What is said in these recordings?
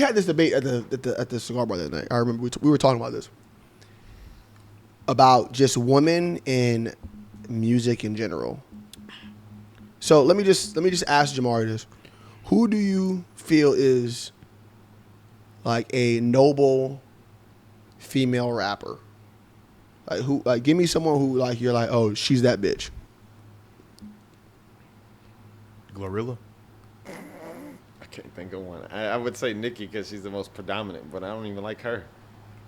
we had this debate at the cigar bar that night. I remember we were talking about this. About just women in music in general. So let me just ask Jamaree this. Who do you feel is like a noble female rapper? Like give me someone who like you're like, oh, she's that bitch. Glorilla? I can't think of one. I would say Nicki because she's the most predominant, but I don't even like her.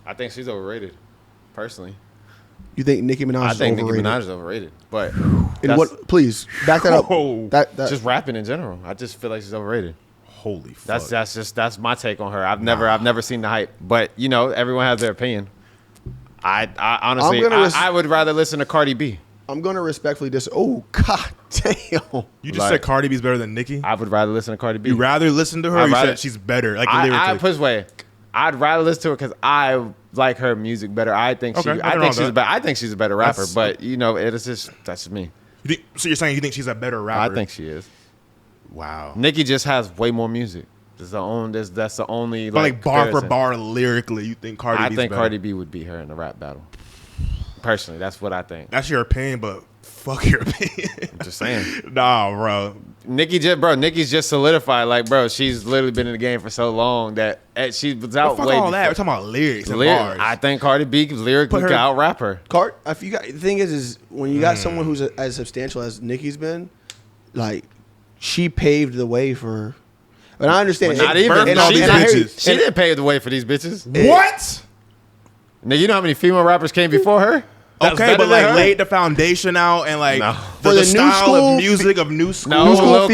I think she's overrated, personally. You think Nicki Minaj is overrated? I think Nicki Minaj is overrated, but what? Please back that up. That just rapping in general. I just feel like she's overrated. Holy fuck! That's my take on her. I've never seen the hype, but you know everyone has their opinion. I honestly I would rather listen to Cardi B. I'm gonna respectfully oh god damn! You just said Cardi B's better than Nicki. I would rather listen to Cardi B. You rather listen to her? Or you said she's better, like lyrically. I put this way. I'd rather listen to her because I like her music better. I think she's a better rapper. But you know, that's just me. So you're saying you think she's a better rapper? I think she is. Wow. Nicki just has way more music. That's the only. But like bar for bar lyrically, you think Cardi? I think Cardi B would beat her in a rap battle. Personally, that's what I think. That's your opinion, but fuck your opinion. I'm just saying. Nah, bro. Nicki's just solidified. Like, bro, she's literally been in the game for so long that she was out fuck way all before. that. We're talking about lyrics and bars. I think Cardi B lyrically can out rap her. The thing is when you got someone who's as substantial as Nicki's been, like, she paved the way for. And I understand. Not even. She didn't pave the way for these bitches. What? Now, you know how many female rappers came before her? Okay, but like laid the foundation out and like the style of music of new school. No, Lil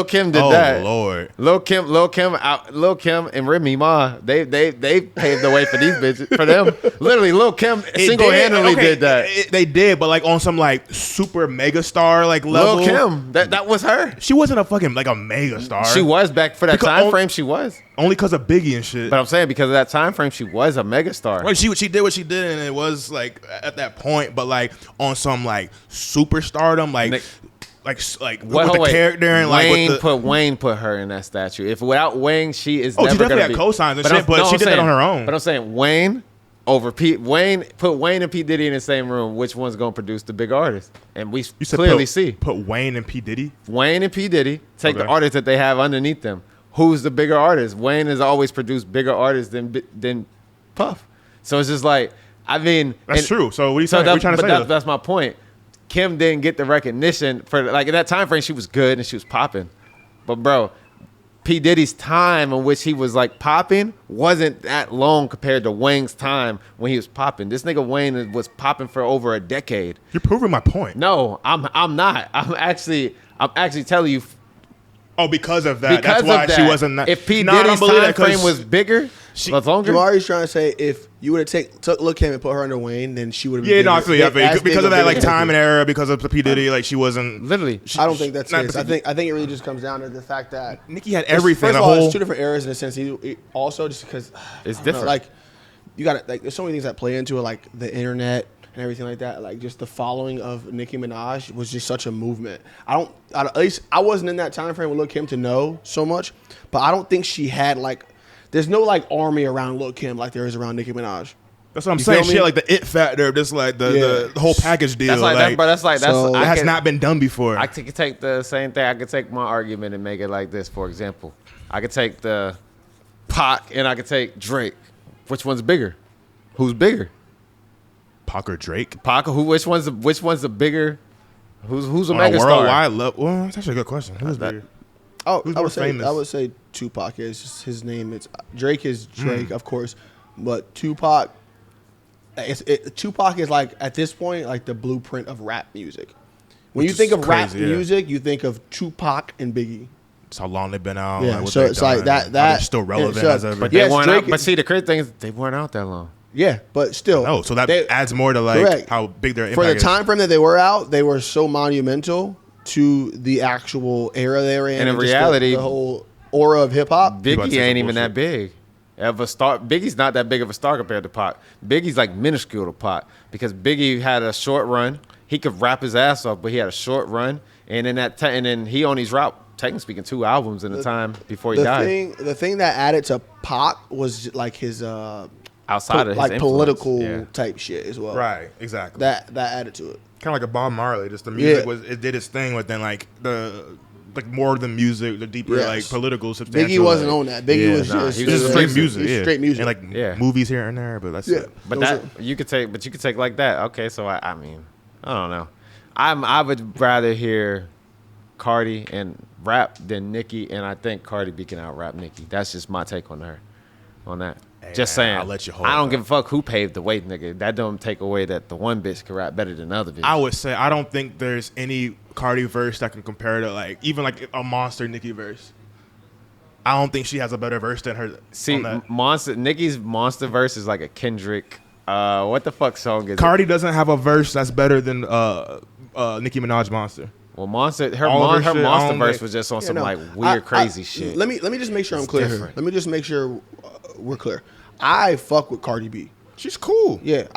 Kim did that. Oh Lord, Lil Kim and Remy Ma, they paved the way for these bitches. For them, literally, Lil Kim single handedly did that. They did, but like on some like super mega star like level. Lil Kim, that was her. She wasn't a fucking like a mega star. She was back for that time frame. She was only because of Biggie and shit. But I'm saying because of that time frame, she was a mega star. Right, she did what she did, and it was like at that point. But like on some like superstardom, like with the character and Wayne put her in that statue. If without Wayne, she is. She definitely had cosigns and shit, but she did that on her own. But I'm saying Wayne over Pete. Put Wayne and P Diddy in the same room. Which one's gonna produce the big artist? And we clearly see. Put Wayne and P Diddy. Wayne and P Diddy take the artists that they have underneath them. Who's the bigger artist? Wayne has always produced bigger artists than Puff. So it's just like, I mean, that's true. So what are you saying? That's my point. Kim didn't get the recognition for like in that time frame. She was good and she was popping, but bro, P Diddy's time in which he was like popping wasn't that long compared to Wayne's time when he was popping. This nigga Wayne was popping for over a decade. You're proving my point. No, I'm not. I'm actually telling you. Oh, because of that. That's why she wasn't. If P Diddy's time frame was bigger. Jamaree's trying to say if you would have took Lil Kim and put her under Wayne, then she would have been. Yeah, no, I feel you. Because of that, like time and era, because of the P Diddy, like she wasn't. Literally, I don't think that's it. I think it really just comes down to the fact that Nicki had everything. First of all, it's two different eras in a sense. Also, just because it's different. Like you got it. Like there's so many things that play into it, like the internet and everything like that. Like just the following of Nicki Minaj was just such a movement. At least I wasn't in that time frame with Lil Kim to know so much, but I don't think she had like. There's no like army around Lil Kim like there is around Nicki Minaj. That's what I'm saying. She had like the it factor, just like the whole package deal. That has not been done before. I could take the same thing. I could take my argument and make it like this. For example, I could take the Pac and I could take Drake. Which one's bigger? Who's bigger? Pac or Drake? Pac. Which one's the bigger? Who's a mega star? Worldwide level. Well, that's actually a good question. Who's bigger? Oh, I would say Tupac is just his name. It's Drake is Drake, of course, but Tupac. Tupac is like at this point like the blueprint of rap music. When you think of rap music, you think of Tupac and Biggie. It's how long they've been out. Yeah, so it's like that. They're still relevant as ever. But they weren't out. But see, the crazy thing is they weren't out that long. Yeah, but still. Oh, so that adds more to like how big their impact is. For the time frame that they were out, they were so monumental to the actual era they were in. And in reality, the whole aura of hip hop. Biggie ain't even that big. Biggie's not that big of a star compared to Pac. Biggie's like minuscule to Pac because Biggie had a short run. He could rap his ass off, but he had a short run, and then and then he only dropped technically speaking, 2 albums in the time before he died. The thing that added to Pac was like his outside of his like political yeah. type shit as well. Right, exactly. That added to it. Kind of like a Bob Marley. Just the music it did its thing, but then like more than music, the deeper like political substantial. Biggie wasn't on that. Biggie was just straight music. Straight music. And like movies here and there, but that's it. But you could take like that. Okay, so I mean, I don't know. I would rather hear Cardi and rap than Nicki, and I think Cardi B can out rap Nicki. That's just my take on her, on that. Hey, just man, saying. I'll let you hold I don't give a fuck who paved the way, nigga. That don't take away that the one bitch can rap better than the other bitch. I would say I don't think there's any Cardi verse that can compare to like even like a Monster Nicki verse. I don't think she has a better verse than her. See, Nicki's Monster verse is like a Kendrick. What the fuck song is Cardi doesn't have a verse that's better than Nicki Minaj Monster. Well, her Monster verse was just on some like weird, crazy shit. Let me just make sure I'm clear here. Let me just make sure we're clear. I fuck with Cardi B. She's cool. Yeah,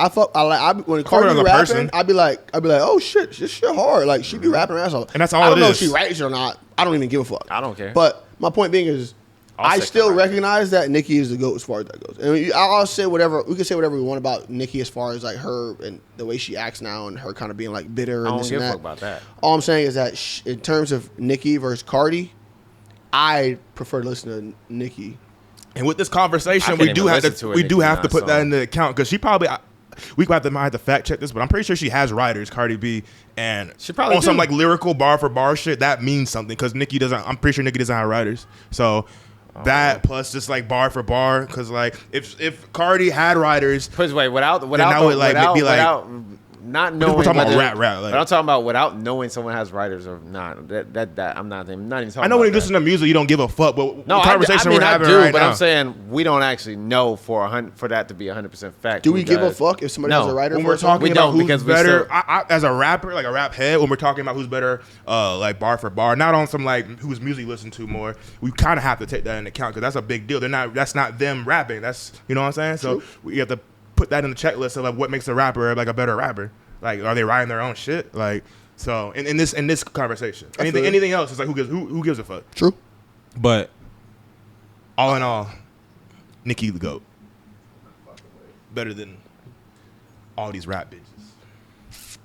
when Cardi be rapping, I'd be like, oh shit, this shit hard. Like she be rapping her ass off. And that's all I don't it know is. if she writes it or not. I don't even give a fuck. I don't care. But my point being is, I still recognize that Nicki is the GOAT as far as that goes. And I'll say whatever we can say whatever we want about Nicki as far as like her and the way she acts now and her kind of being like bitter and this and that. I don't give a fuck about that. All I'm saying is that in terms of Nicki versus Cardi, I prefer to listen to Nicki. And with this conversation, we do have to put that into account because she probably we might have to fact check this, but I'm pretty sure she has writers, Cardi B, and she probably on some like lyrical bar for bar shit that means something because Nicki doesn't. I'm pretty sure Nicki doesn't have writers, so. That plus just like bar for bar, because like if Cardi had writers, without not knowing. We're talking about rap. Like, but I'm talking about without knowing someone has writers or not. That I'm not even talking. I know when you listen to music, you don't give a fuck. But no, the conversation we're having right but now. I'm saying we don't actually know for that to be 100% fact. Do we give a fuck if somebody has a writer? When we're talking about who's better, as a rapper, like a rap head, when we're talking about who's better, like bar for bar, not on some like whose music you listen to more. We kind of have to take that into account because that's a big deal. That's not them rapping. That's you know what I'm saying. So we have to put that in the checklist of like what makes a rapper like a better rapper. Like, are they writing their own shit? Like, so in this conversation, anything else is like who gives a fuck? True. But all in all, Nicki the GOAT. Better than all these rap bitches.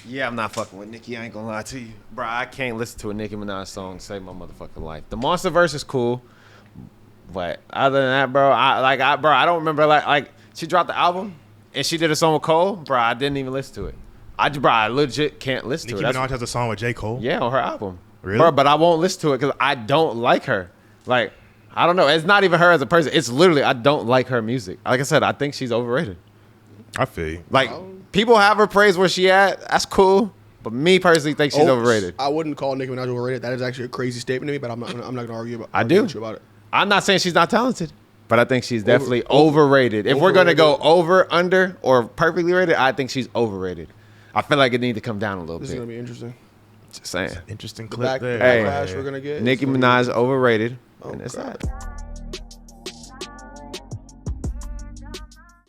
Yeah, I'm not fucking with Nicki. I ain't gonna lie to you, bro. I can't listen to a Nicki Minaj song save my motherfucking life. The Monster verse is cool, but other than that, bro, I don't remember like she dropped the album. And she did a song with Cole, bro. I didn't even listen to it. I legit can't listen to it. Nicki Minaj has a song with J. Cole? Yeah, on her album. Really? Bro, but I won't listen to it because I don't like her. Like, I don't know. It's not even her as a person. It's literally, I don't like her music. Like I said, I think she's overrated. I feel you. Like, people have her praise where she at. That's cool. But me personally think she's overrated. I wouldn't call Nicki Minaj overrated. That is actually a crazy statement to me, but I'm not going to argue about it. I'm not saying she's not talented. But I think she's definitely overrated. If we're going to go over, under, or perfectly rated, I think she's overrated. I feel like it needs to come down a little bit. This is going to be interesting. Just saying. Interesting clip there. Backlash we're going to get. Nicki Minaj overrated. Oh, and it's God. that.